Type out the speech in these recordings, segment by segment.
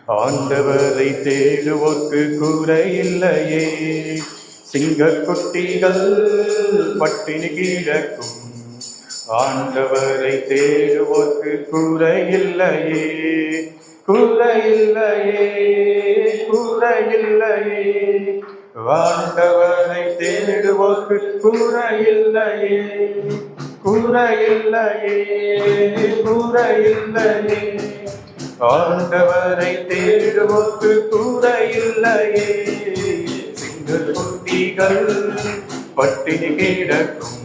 ஆண்டவரை தேடுவோர்க்கு குறையில்லையே. சிங்கக்குட்டிகள் பட்டினி கிடக்கும். ஆண்டவரை தேடுவோர்க்கு குறையில்லையே, குறையில்லையே, குறையில்லையே. ஆண்டவரை தேடுவோர்க்கு குறையில்லையே, குறையில்லையே, குறையில்லையே. ஆண்டவரை தேடுவோர்க்கு குறையில்லையே. சிங்கக்குட்டிகள் பட்டினி கிடக்கும்.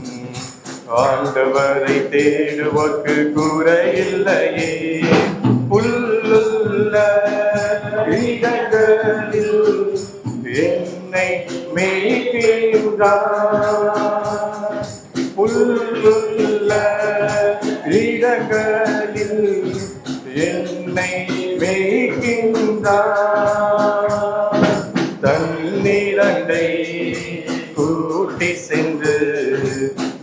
ஆண்டவரை தேடுவோர்க்கு குறையில்லையே. புல்லுள்ள இடங்களில் என்னை மேய்க்கின்றார். புல்லுள்ள இடங்களில் என்னை மேய்க்கின்றார். தண்ணீரண்டை கூட்டி சென்று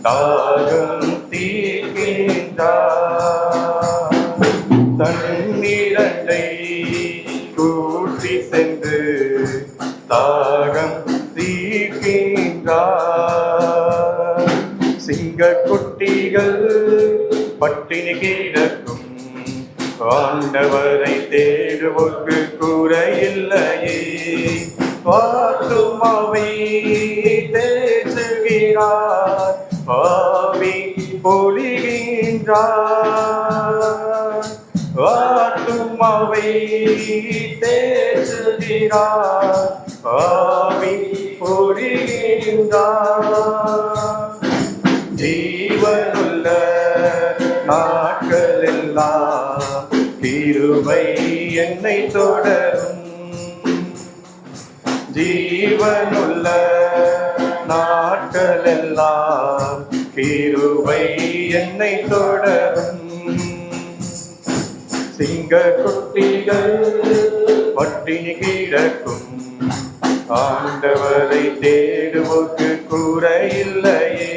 தாகம் தீர்க்கின்றார். தண்ணீரண்டை கூட்டி சென்று தாகம் தீர்க்கின்றார். சிங்கக்குட்டிகள் பட்டினி கிடக்கும். ஆண்டவரை தேடுவோர்க்கு குறையில்லையே. ஆத்துமாவை தேற்றுகிறார், ஆவி பொழிகின்றார். ஆத்துமாவை தேற்றுகிறார், ஆவி பொழிகின்றார். ஜீவனுள்ள நாட்களெல்லாம் கிருபை என்னை தொடரும். ஜீவனுள்ள நாட்களெல்லாம் கிருபை என்னை தொடரும். சிங்கக்குட்டிகள் பட்டினி கிடக்கும். ஆண்டவரை தேடுவோர்க்கு குறையில்லையே.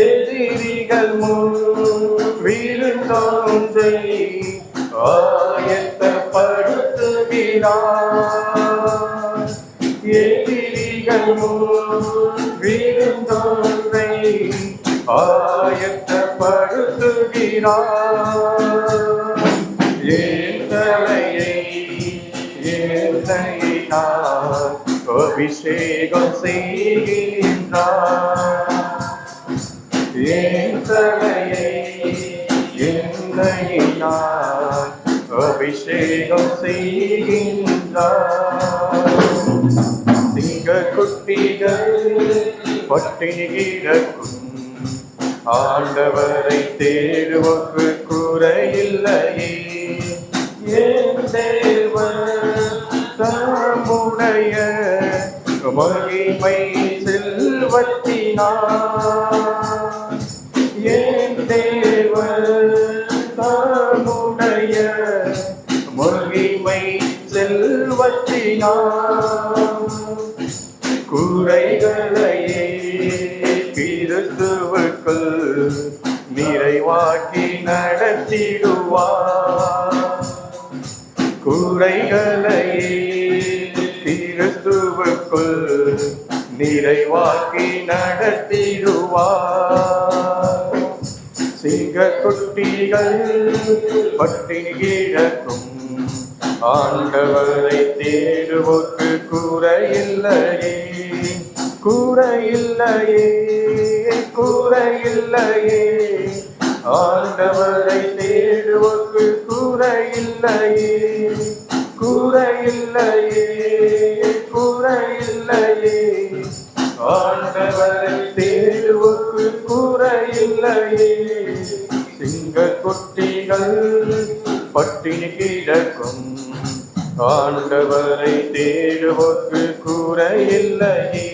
எதிரிகள் முன் விழுந்தோன்றை ஆயத்தப்படுத்துகிறார். எதிரிகள் முன் விழுந்தோன்றை ஆயத்தப்படுத்துகிறார். என் தலையை என்னையினால் அபிஷேகம் செய்கின்றார். என் தலையை என்னையினால் அபிஷேகம் செய்கின்றார். சிங்கக்குட்டிகள் பட்டினி கிடக்கும். ஆண்டவரை தேடுவோர்க்கு குறையில்லையே. என் தேவன் தம்முடைய மகிமை செல்வத்தினார். என் தேவன் தம்முடைய மகிமை செல்வத்தினார். குறைகளையே கிறிஸ்துவுக்குள் நிறைவாக்கி நடத்திடுவார். குறைகளையே கிறிஸ்துவுக்குள் நிறைவாக்கி நடத்திடுவார். சிங்கக்குட்டிகள் பட்டினி கிடக்கும். ஆண்டவரை தேடுவோர்க்கு குறையில்லையே, குறையில்லையே, குறையில்லையே. ஆண்டவரை தேடுவோர்க்கு குறையில்லையே, குறையில்லையே, குறையில்லையே. ஆண்டவரை தேடுவோர்க்கு குறையில்லையே. சிங்கக்குட்டிகள் பட்டினி கிடக்கும். ஆண்டவரை தேடுவோர்க்கு குறையில்லையே.